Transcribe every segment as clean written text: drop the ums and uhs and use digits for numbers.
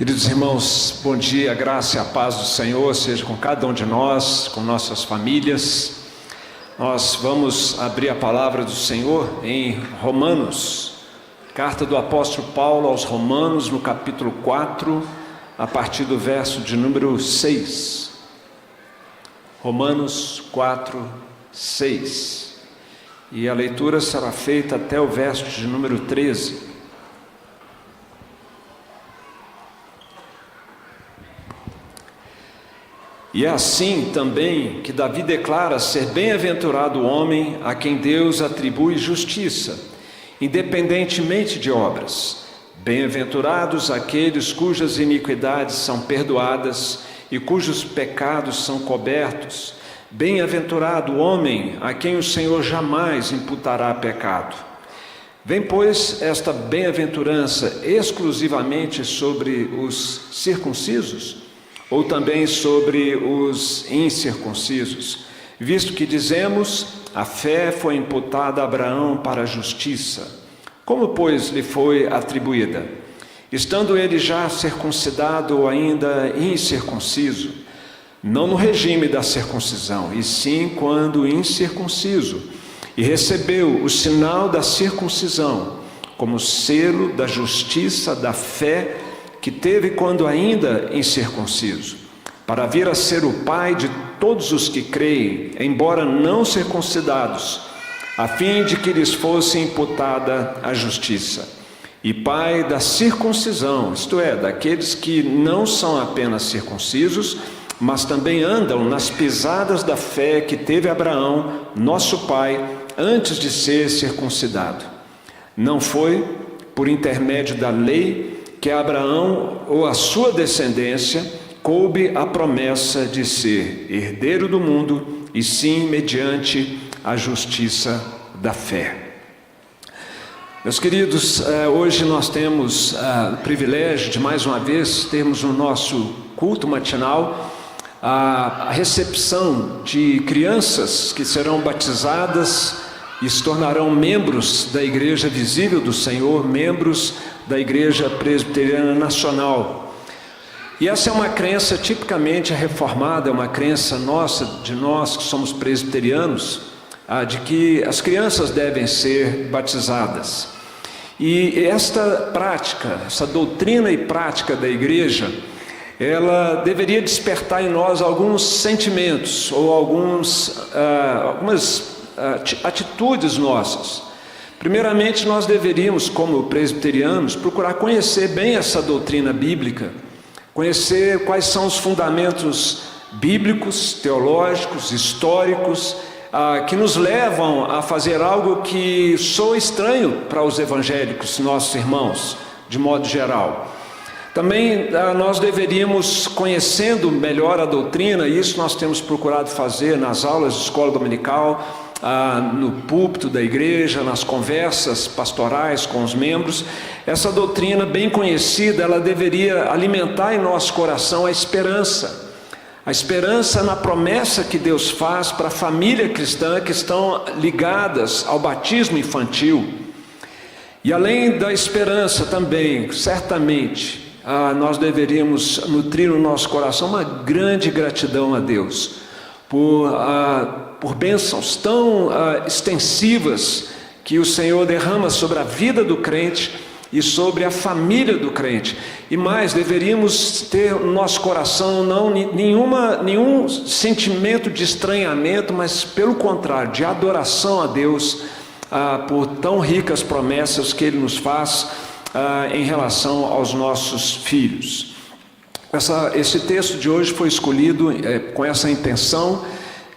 Queridos irmãos, bom dia, a graça e a paz do Senhor seja com cada um de nós, com nossas famílias. Nós vamos abrir a palavra do Senhor em Romanos, carta do apóstolo Paulo aos Romanos, no capítulo 4, a partir do verso de número 6. Romanos 4, 6. E a leitura será feita até o verso de número 13. E é assim também que Davi declara ser bem-aventurado o homem a quem Deus atribui justiça, independentemente de obras. Bem-aventurados aqueles cujas iniquidades são perdoadas e cujos pecados são cobertos. Bem-aventurado o homem a quem o Senhor jamais imputará pecado. Vem, pois, esta bem-aventurança exclusivamente sobre os circuncisos, ou também sobre os incircuncisos, visto que dizemos, a fé foi imputada a Abraão para a justiça. Como, pois, lhe foi atribuída? Estando ele já circuncidado ou ainda incircunciso, não no regime da circuncisão, e sim quando incircunciso, e recebeu o sinal da circuncisão, como selo da justiça da fé que teve quando ainda incircunciso, para vir a ser o pai de todos os que creem, embora não circuncidados, a fim de que lhes fosse imputada a justiça, e pai da circuncisão, isto é, daqueles que não são apenas circuncisos, mas também andam nas pisadas da fé que teve Abraão, nosso pai, antes de ser circuncidado. Não foi por intermédio da lei que a Abraão ou a sua descendência coube a promessa de ser herdeiro do mundo, e sim mediante a justiça da fé. Meus queridos, hoje nós temos o privilégio de mais uma vez termos no nosso culto matinal a recepção de crianças que serão batizadas e se tornarão membros da Igreja Visível do Senhor, membros da Igreja Presbiteriana Nacional. E essa é uma crença tipicamente reformada, é uma crença nossa, de nós que somos presbiterianos, de que as crianças devem ser batizadas. E esta prática, essa doutrina e prática da igreja, ela deveria despertar em nós alguns sentimentos ou algumas atitudes nossas. Primeiramente, nós deveríamos, como presbiterianos, procurar conhecer bem essa doutrina bíblica, conhecer quais são os fundamentos bíblicos, teológicos, históricos, que nos levam a fazer algo que soa estranho para os evangélicos, nossos irmãos, de modo geral. Também nós deveríamos, conhecendo melhor a doutrina, e isso nós temos procurado fazer nas aulas de escola dominical, no púlpito da igreja, nas conversas pastorais com os membros, essa doutrina bem conhecida, ela deveria alimentar em nosso coração a esperança na promessa que Deus faz para a família cristã que estão ligadas ao batismo infantil. E além da esperança também, certamente, nós deveríamos nutrir no nosso coração uma grande gratidão a Deus por bênçãos tão extensivas que o Senhor derrama sobre a vida do crente e sobre a família do crente. E mais, deveríamos ter no nosso coração nenhum sentimento de estranhamento, mas pelo contrário, de adoração a Deus por tão ricas promessas que Ele nos faz em relação aos nossos filhos. Esse texto de hoje foi escolhido com essa intenção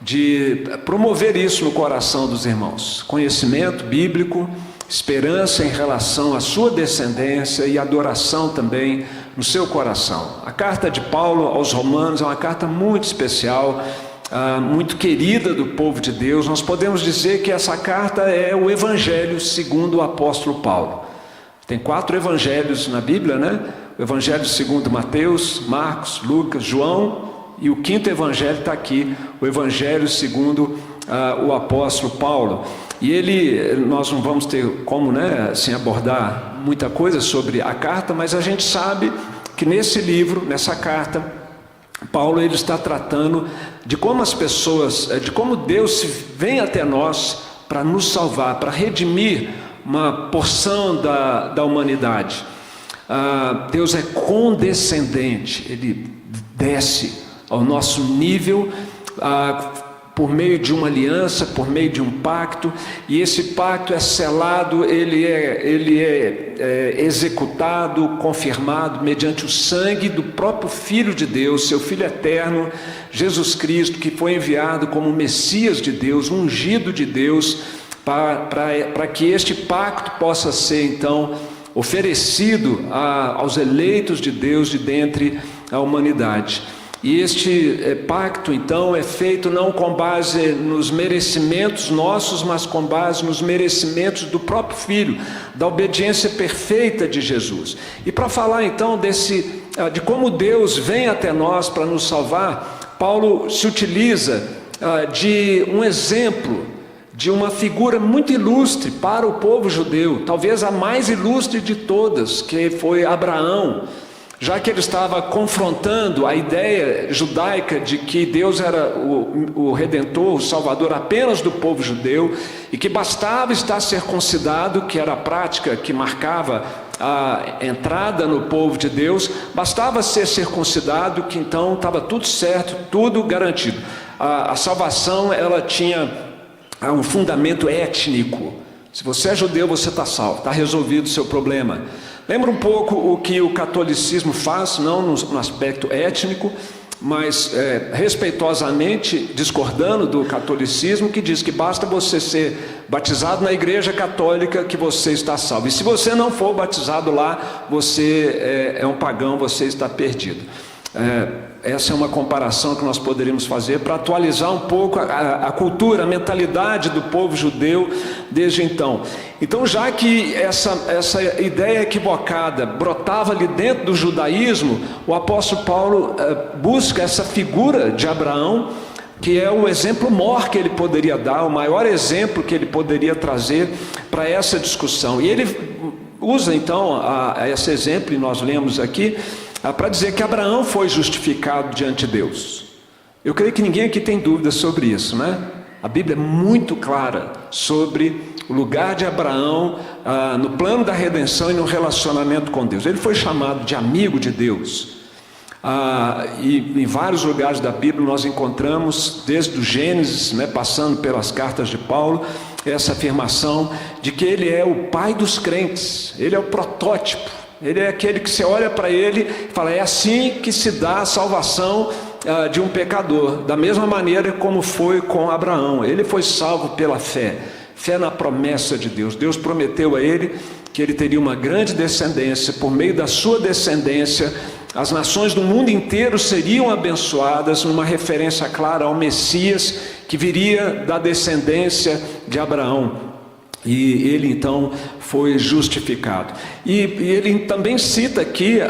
de promover isso no coração dos irmãos: conhecimento bíblico, esperança em relação à sua descendência e adoração também no seu coração. A carta de Paulo aos Romanos é uma carta muito especial, muito querida do povo de Deus. Nós podemos dizer que essa carta é o Evangelho segundo o apóstolo Paulo. Tem 4 evangelhos na Bíblia, né? O Evangelho segundo Mateus, Marcos, Lucas, João, e o 5º evangelho está aqui, o Evangelho segundo o apóstolo Paulo. E nós não vamos ter como, assim, abordar muita coisa sobre a carta, mas a gente sabe que nesse livro, nessa carta, Paulo ele está tratando de como as pessoas, de como Deus vem até nós para nos salvar, para redimir uma porção da humanidade. Deus é condescendente, Ele desce ao nosso nível por meio de uma aliança, por meio de um pacto, e esse pacto é selado, ele é executado, confirmado mediante o sangue do próprio Filho de Deus, seu Filho eterno, Jesus Cristo, que foi enviado como Messias de Deus, ungido de Deus, para que este pacto possa ser então oferecido aos eleitos de Deus de dentre a humanidade. E este pacto então é feito não com base nos merecimentos nossos, mas com base nos merecimentos do próprio Filho, da obediência perfeita de Jesus. E para falar então de como Deus vem até nós para nos salvar, Paulo se utiliza de um exemplo, de uma figura muito ilustre para o povo judeu, talvez a mais ilustre de todas, que foi Abraão, já que ele estava confrontando a ideia judaica de que Deus era o Redentor, o Salvador apenas do povo judeu, e que bastava estar circuncidado, que era a prática que marcava a entrada no povo de Deus, bastava ser circuncidado, que então estava tudo certo, tudo garantido. A salvação, ela tinha um fundamento étnico. Se você é judeu, você está salvo, está resolvido o seu problema. Lembra um pouco o que o catolicismo faz, não no aspecto étnico, mas respeitosamente discordando do catolicismo, que diz que basta você ser batizado na igreja católica que você está salvo. E se você não for batizado lá, você é um pagão, você está perdido. Essa é uma comparação que nós poderíamos fazer para atualizar um pouco a cultura, a mentalidade do povo judeu desde então. Então, já que essa ideia equivocada brotava ali dentro do judaísmo, o apóstolo Paulo busca essa figura de Abraão, que é o exemplo maior que ele poderia dar, o maior exemplo que ele poderia trazer para essa discussão. E ele usa então esse exemplo, e nós lemos aqui, para dizer que Abraão foi justificado diante de Deus. Eu creio que ninguém aqui tem dúvida sobre isso, né? A Bíblia é muito clara sobre o lugar de Abraão no plano da redenção e no relacionamento com Deus. Ele foi chamado de amigo de Deus. E em vários lugares da Bíblia nós encontramos, desde o Gênesis, né, passando pelas cartas de Paulo, essa afirmação de que ele é o pai dos crentes, ele é o protótipo. Ele é aquele que você olha para ele e fala, é assim que se dá a salvação de um pecador, da mesma maneira como foi com Abraão. Ele foi salvo pela fé na promessa de Deus. Deus prometeu a ele que ele teria uma grande descendência, por meio da sua descendência as nações do mundo inteiro seriam abençoadas, numa referência clara ao Messias que viria da descendência de Abraão. E ele então foi justificado. E ele também cita aqui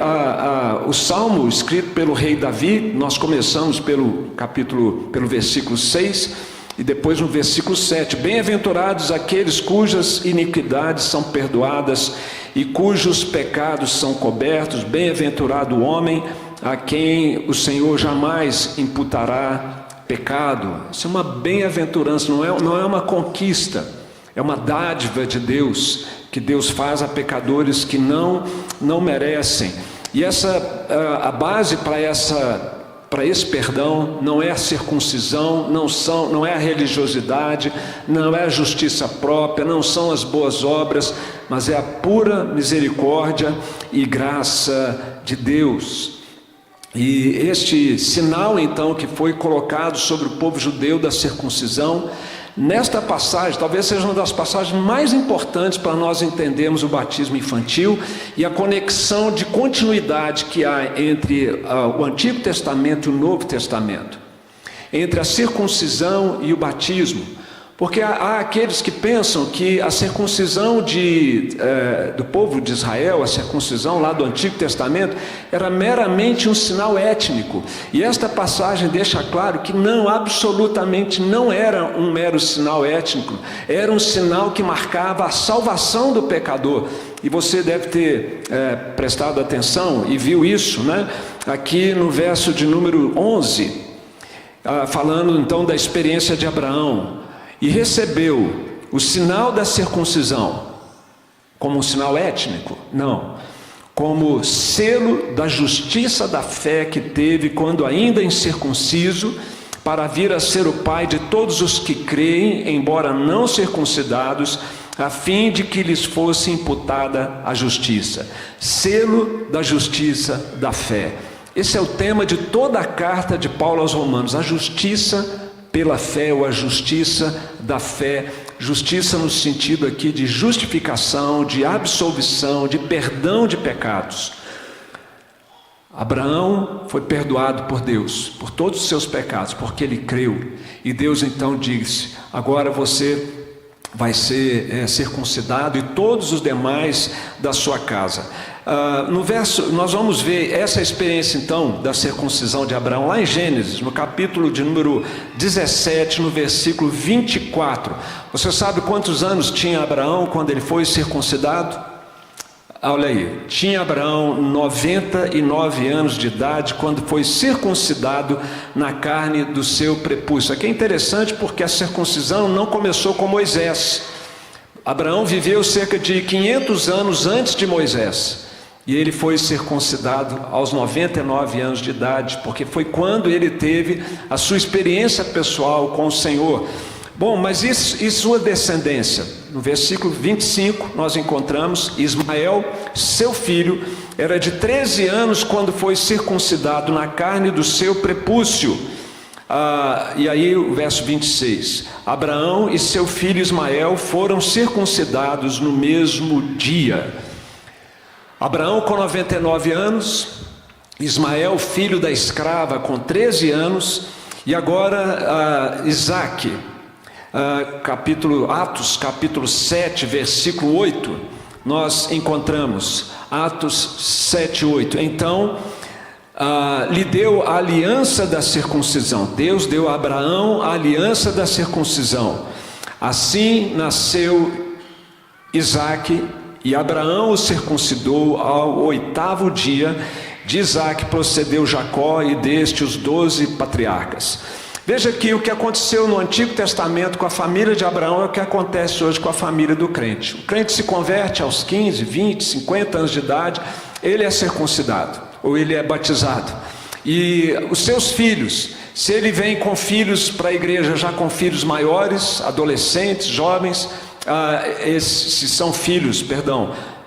o salmo escrito pelo rei Davi. Nós começamos pelo versículo 6 e depois no versículo 7. Bem-aventurados aqueles cujas iniquidades são perdoadas e cujos pecados são cobertos. Bem-aventurado o homem a quem o Senhor jamais imputará pecado. Isso é uma bem-aventurança, não é uma conquista. É uma dádiva de Deus, que Deus faz a pecadores que não merecem. E a base para esse perdão não é a circuncisão, não é a religiosidade, não é a justiça própria, não são as boas obras, mas é a pura misericórdia e graça de Deus. E este sinal então que foi colocado sobre o povo judeu da circuncisão, nesta passagem, talvez seja uma das passagens mais importantes para nós entendermos o batismo infantil e a conexão de continuidade que há entre o Antigo Testamento e o Novo Testamento, entre a circuncisão e o batismo, Porque há aqueles que pensam que a circuncisão do povo de Israel, a circuncisão lá do Antigo Testamento, era meramente um sinal étnico. E esta passagem deixa claro que não, absolutamente não era um mero sinal étnico. Era um sinal que marcava a salvação do pecador. E você deve ter prestado atenção e viu isso, né? Aqui no verso de número 11, falando então da experiência de Abraão. E recebeu o sinal da circuncisão como um sinal étnico? Não. Como selo da justiça da fé que teve quando ainda incircunciso, para vir a ser o pai de todos os que creem, embora não circuncidados, a fim de que lhes fosse imputada a justiça. Selo da justiça da fé. Esse é o tema de toda a carta de Paulo aos Romanos, a justiça pela fé, ou a justiça da fé. Justiça no sentido aqui de justificação, de absolvição, de perdão de pecados. Abraão foi perdoado por Deus, por todos os seus pecados, porque ele creu. E Deus então disse: agora você vai ser circuncidado, e todos os demais da sua casa. No verso, nós vamos ver essa experiência então da circuncisão de Abraão lá em Gênesis, no capítulo de número 17, no versículo 24. Você sabe quantos anos tinha Abraão quando ele foi circuncidado? Olha aí, tinha Abraão 99 anos de idade quando foi circuncidado na carne do seu prepúcio. Aqui é interessante porque a circuncisão não começou com Moisés. Abraão viveu cerca de 500 anos antes de Moisés. E ele foi circuncidado aos 99 anos de idade, porque foi quando ele teve a sua experiência pessoal com o Senhor. Bom, mas e sua descendência? No versículo 25 nós encontramos Ismael, seu filho, era de 13 anos quando foi circuncidado na carne do seu prepúcio. E aí o verso 26, Abraão e seu filho Ismael foram circuncidados no mesmo dia. Abraão com 99 anos, Ismael, filho da escrava, com 13 anos, e agora Isaque, Atos capítulo 7, versículo 8, nós encontramos, Atos 7, 8, então lhe deu a aliança da circuncisão. Deus deu a Abraão a aliança da circuncisão. Assim nasceu Isaque, e Abraão o circuncidou ao 8º dia. De Isaque procedeu Jacó, e deste os 12 patriarcas. Veja que o que aconteceu no Antigo Testamento com a família de Abraão é o que acontece hoje com a família do crente. O crente se converte aos 15, 20, 50 anos de idade, ele é circuncidado, ou ele é batizado. E os seus filhos, se ele vem com filhos para a igreja, já com filhos maiores, adolescentes, jovens, se são filhos,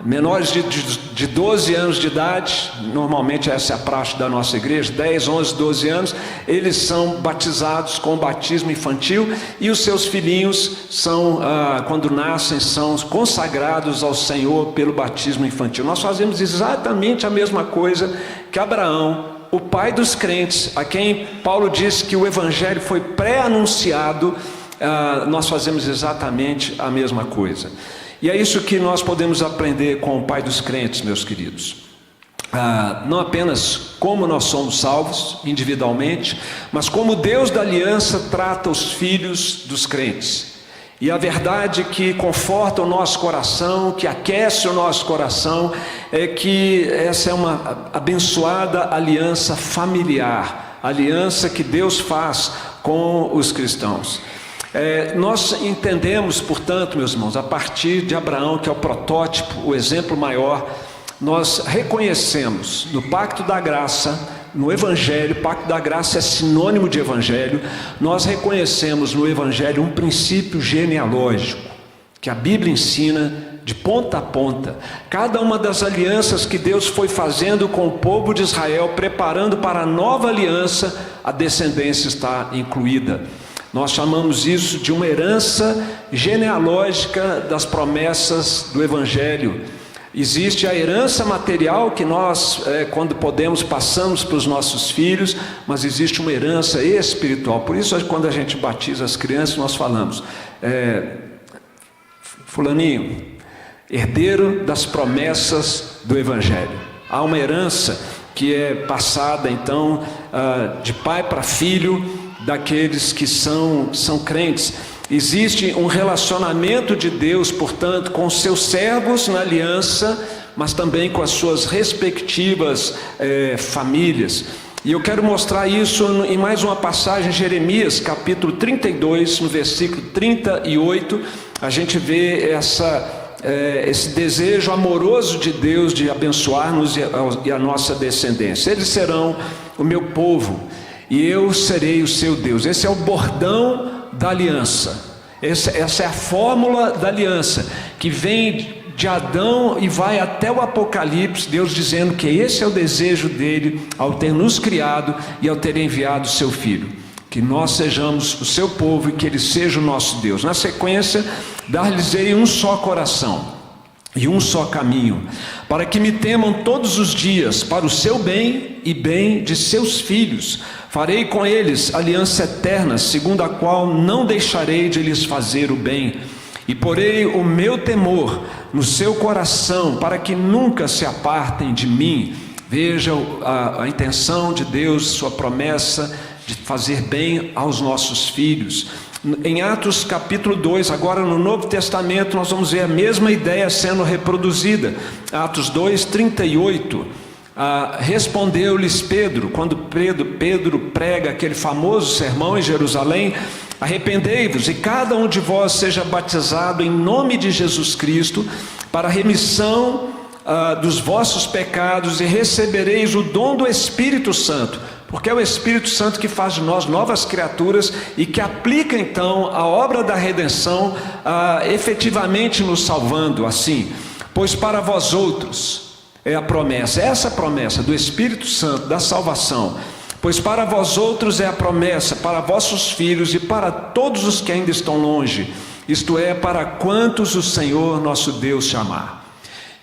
menores de 12 anos de idade, normalmente essa é a praxe da nossa igreja, 10, 11, 12 anos, eles são batizados com o batismo infantil, e os seus filhinhos são, quando nascem, são consagrados ao Senhor pelo batismo infantil. Nós fazemos exatamente a mesma coisa que Abraão, o pai dos crentes, a quem Paulo diz que o evangelho foi pré-anunciado. Nós fazemos exatamente a mesma coisa. E é isso que nós podemos aprender com o pai dos crentes, meus queridos. Não apenas como nós somos salvos individualmente, mas como Deus da aliança trata os filhos dos crentes. E a verdade que conforta o nosso coração, que aquece o nosso coração, é que essa é uma abençoada aliança familiar, aliança que Deus faz com os cristãos. Nós entendemos, portanto, meus irmãos, a partir de Abraão, que é o protótipo, o exemplo maior, nós reconhecemos no pacto da graça, no evangelho, pacto da graça é sinônimo de evangelho, nós reconhecemos no evangelho um princípio genealógico, que a Bíblia ensina de ponta a ponta. Cada uma das alianças que Deus foi fazendo com o povo de Israel, preparando para a nova aliança, a descendência está incluída. Nós chamamos isso de uma herança genealógica das promessas do Evangelho. Existe a herança material que nós, quando podemos, passamos para os nossos filhos, mas existe uma herança espiritual. Por isso, quando a gente batiza as crianças, nós falamos, fulaninho, herdeiro das promessas do Evangelho. Há uma herança que é passada, então, de pai para filho, daqueles que são crentes. Existe um relacionamento de Deus, portanto, com os seus servos na aliança, mas também com as suas respectivas famílias. E eu quero mostrar isso em mais uma passagem, Jeremias, capítulo 32, no versículo 38, a gente vê esse desejo amoroso de Deus de abençoar-nos e a nossa descendência. Eles serão o meu povo, e eu serei o seu Deus. Esse é o bordão da aliança. Essa é a fórmula da aliança, que vem de Adão e vai até o Apocalipse, Deus dizendo que esse é o desejo dele ao ter nos criado e ao ter enviado o seu Filho, que nós sejamos o seu povo e que ele seja o nosso Deus. Na sequência, dar-lhes-ei um só coração e um só caminho, para que me temam todos os dias, para o seu bem e bem de seus filhos. Farei com eles aliança eterna, segundo a qual não deixarei de lhes fazer o bem, e porei o meu temor no seu coração, para que nunca se apartem de mim. Veja a intenção de Deus, sua promessa de fazer bem aos nossos filhos. Em Atos capítulo 2, agora no Novo Testamento, nós vamos ver a mesma ideia sendo reproduzida. Atos 2, 38. Respondeu-lhes Pedro, quando Pedro prega aquele famoso sermão em Jerusalém: arrependei-vos e cada um de vós seja batizado em nome de Jesus Cristo para a remissão dos vossos pecados, e recebereis o dom do Espírito Santo, porque é o Espírito Santo que faz de nós novas criaturas e que aplica então a obra da redenção, efetivamente nos salvando. Assim, pois para vós outros é a promessa, essa promessa do Espírito Santo, da salvação. Pois para vós outros é a promessa, para vossos filhos e para todos os que ainda estão longe, isto é, para quantos o Senhor nosso Deus chamar.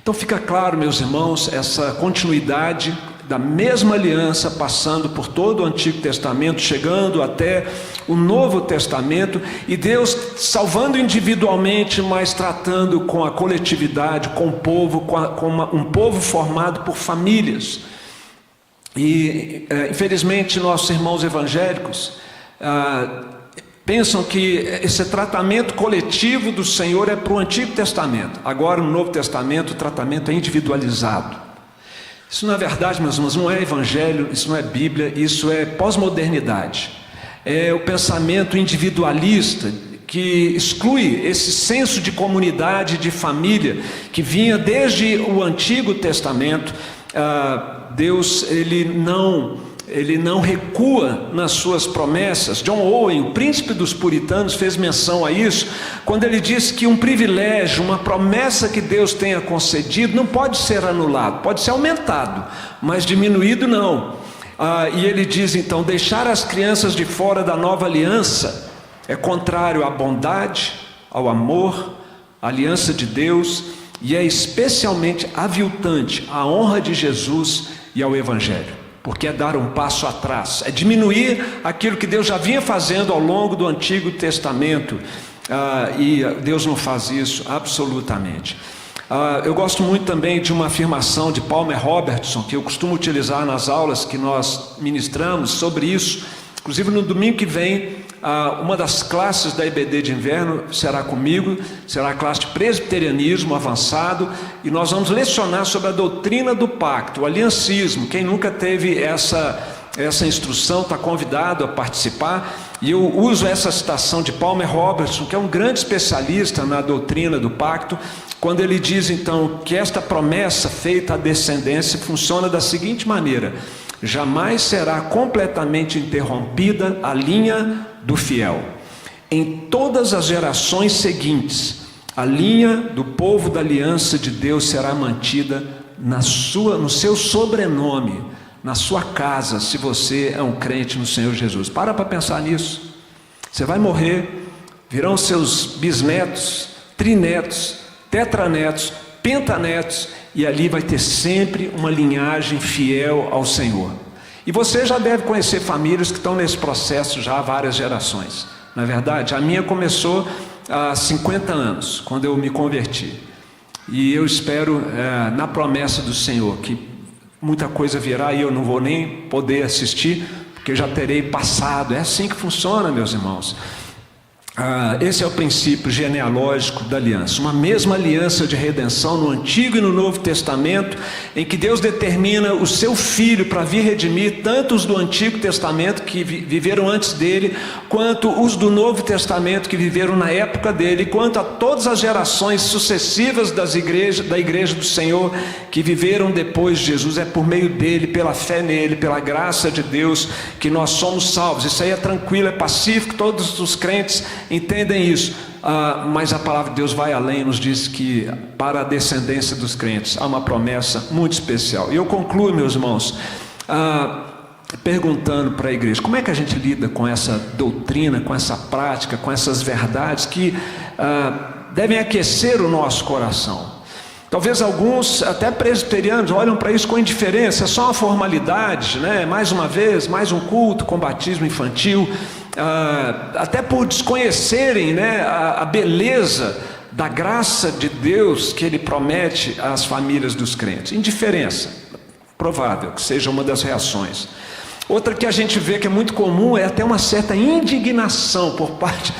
Então fica claro, meus irmãos, essa continuidade da mesma aliança, passando por todo o Antigo Testamento, chegando até o Novo Testamento, e Deus salvando individualmente, mas tratando com a coletividade, com o povo, com um povo formado por famílias. E infelizmente nossos irmãos evangélicos pensam que esse tratamento coletivo do Senhor é para o Antigo Testamento. Agora no Novo Testamento o tratamento é individualizado. Isso na verdade, meus irmãos, não é evangelho, isso não é Bíblia, isso é pós-modernidade. É o pensamento individualista que exclui esse senso de comunidade, de família, que vinha desde o Antigo Testamento. Deus, ele não recua nas suas promessas. John Owen, o príncipe dos puritanos, fez menção a isso, quando ele disse que um privilégio, uma promessa que Deus tenha concedido, não pode ser anulado, pode ser aumentado, mas diminuído não. E ele diz então: deixar as crianças de fora da nova aliança é contrário à bondade, ao amor, à aliança de Deus, e é especialmente aviltante à honra de Jesus e ao Evangelho, porque é dar um passo atrás, é diminuir aquilo que Deus já vinha fazendo ao longo do Antigo Testamento, e Deus não faz isso absolutamente. Eu gosto muito também de uma afirmação de Palmer Robertson, que eu costumo utilizar nas aulas que nós ministramos sobre isso. Inclusive no domingo que vem, uma das classes da IBD de inverno será comigo, será a classe de presbiterianismo avançado, e nós vamos lecionar sobre a doutrina do pacto, o aliancismo. Quem nunca teve essa instrução está convidado a participar, e eu uso essa citação de Palmer Robertson, que é um grande especialista na doutrina do pacto, quando ele diz então que esta promessa feita à descendência funciona da seguinte maneira: jamais será completamente interrompida a linha do fiel. Em todas as gerações seguintes, a linha do povo da aliança de Deus será mantida no seu sobrenome, na sua casa, se você é um crente no Senhor Jesus. Para pensar nisso. Você vai morrer, virão seus bisnetos, trinetos, tetranetos, pentanetos, e ali vai ter sempre uma linhagem fiel ao Senhor. E você já deve conhecer famílias que estão nesse processo já há várias gerações. Na verdade, a minha começou há 50 anos, quando eu me converti. E eu espero, na promessa do Senhor, que muita coisa virá e eu não vou nem poder assistir, porque eu já terei passado. É assim que funciona, meus irmãos. Esse é o princípio genealógico da aliança, uma mesma aliança de redenção no Antigo e no Novo Testamento, em que Deus determina o seu Filho para vir redimir tanto os do Antigo Testamento que viveram antes dele, quanto os do Novo Testamento que viveram na época dele, quanto a todas as gerações sucessivas da igreja do Senhor que viveram depois de Jesus. É por meio dele, pela fé nele, pela graça de Deus que nós somos salvos. Isso aí é tranquilo, é pacífico, todos os crentes entendem isso, mas a palavra de Deus vai além, nos diz que para a descendência dos crentes há uma promessa muito especial. E eu concluo, meus irmãos, perguntando para a igreja, como é que a gente lida com essa doutrina, com essa prática, com essas verdades que devem aquecer o nosso coração. Talvez alguns, até presbiterianos, olham para isso com indiferença, é só uma formalidade, né? Mais uma vez, mais um culto com batismo infantil, até por desconhecerem, né, a beleza da graça de Deus que Ele promete às famílias dos crentes. Indiferença, provável que seja uma das reações. Outra que a gente vê que é muito comum é até uma certa indignação por parte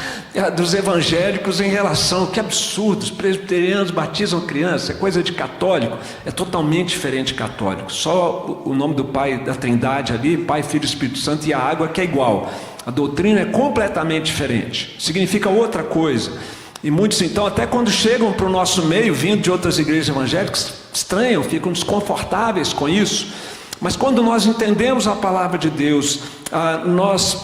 dos evangélicos em relação, que absurdo, os presbiterianos batizam criança, é coisa de católico. É totalmente diferente de católico, só o nome do Pai da Trindade ali, Pai, Filho e Espírito Santo, e a água que é igual. A doutrina é completamente diferente, significa outra coisa. E muitos então, até quando chegam para o nosso meio, vindo de outras igrejas evangélicas, estranham, ficam desconfortáveis com isso. Mas quando nós entendemos a palavra de Deus, nós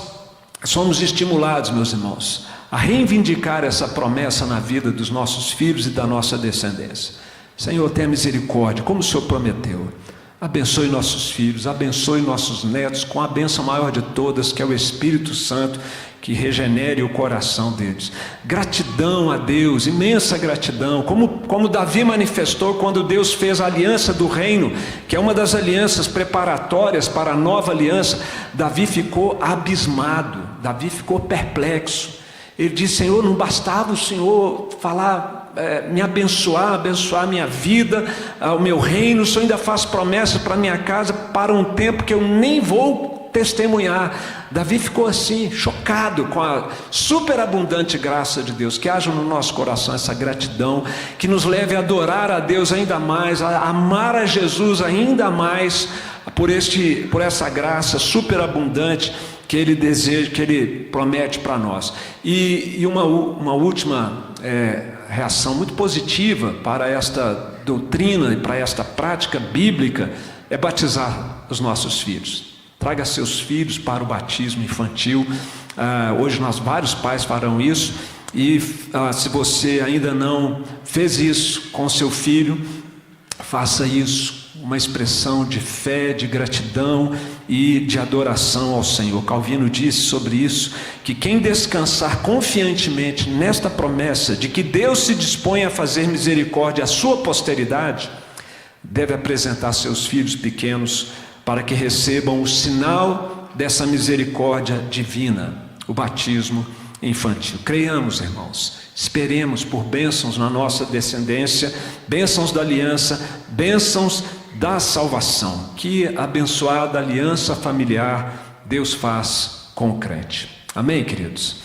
somos estimulados, meus irmãos, a reivindicar essa promessa na vida dos nossos filhos e da nossa descendência. Senhor, tenha misericórdia, como o Senhor prometeu. Abençoe nossos filhos, abençoe nossos netos, com a bênção maior de todas, que é o Espírito Santo, que regenere o coração deles. Gratidão a Deus, imensa gratidão, como Davi manifestou quando Deus fez a aliança do reino, que é uma das alianças preparatórias para a nova aliança. Davi ficou abismado, Davi ficou perplexo. Ele disse: Senhor, não bastava o Senhor falar, me abençoar a minha vida, o meu reino, o Senhor ainda faz promessas para a minha casa para um tempo que eu nem vou testemunhar. Davi ficou assim, chocado com a superabundante graça de Deus. Que haja no nosso coração essa gratidão, que nos leve a adorar a Deus ainda mais, a amar a Jesus ainda mais, por essa graça superabundante que Ele deseja, que Ele promete para nós. E uma última reação muito positiva para esta doutrina e para esta prática bíblica é batizar os nossos filhos. Traga seus filhos para o batismo infantil. Hoje vários pais farão isso. E se você ainda não fez isso com seu filho, faça isso. Uma expressão de fé, de gratidão e de adoração ao Senhor. Calvino disse sobre isso, que quem descansar confiantemente nesta promessa de que Deus se dispõe a fazer misericórdia à sua posteridade, deve apresentar seus filhos pequenos para que recebam o sinal dessa misericórdia divina, o batismo infantil. Creiamos, irmãos, esperemos por bênçãos na nossa descendência, bênçãos da aliança, bênçãos da salvação, que abençoada aliança familiar Deus faz com o crente. Amém, queridos?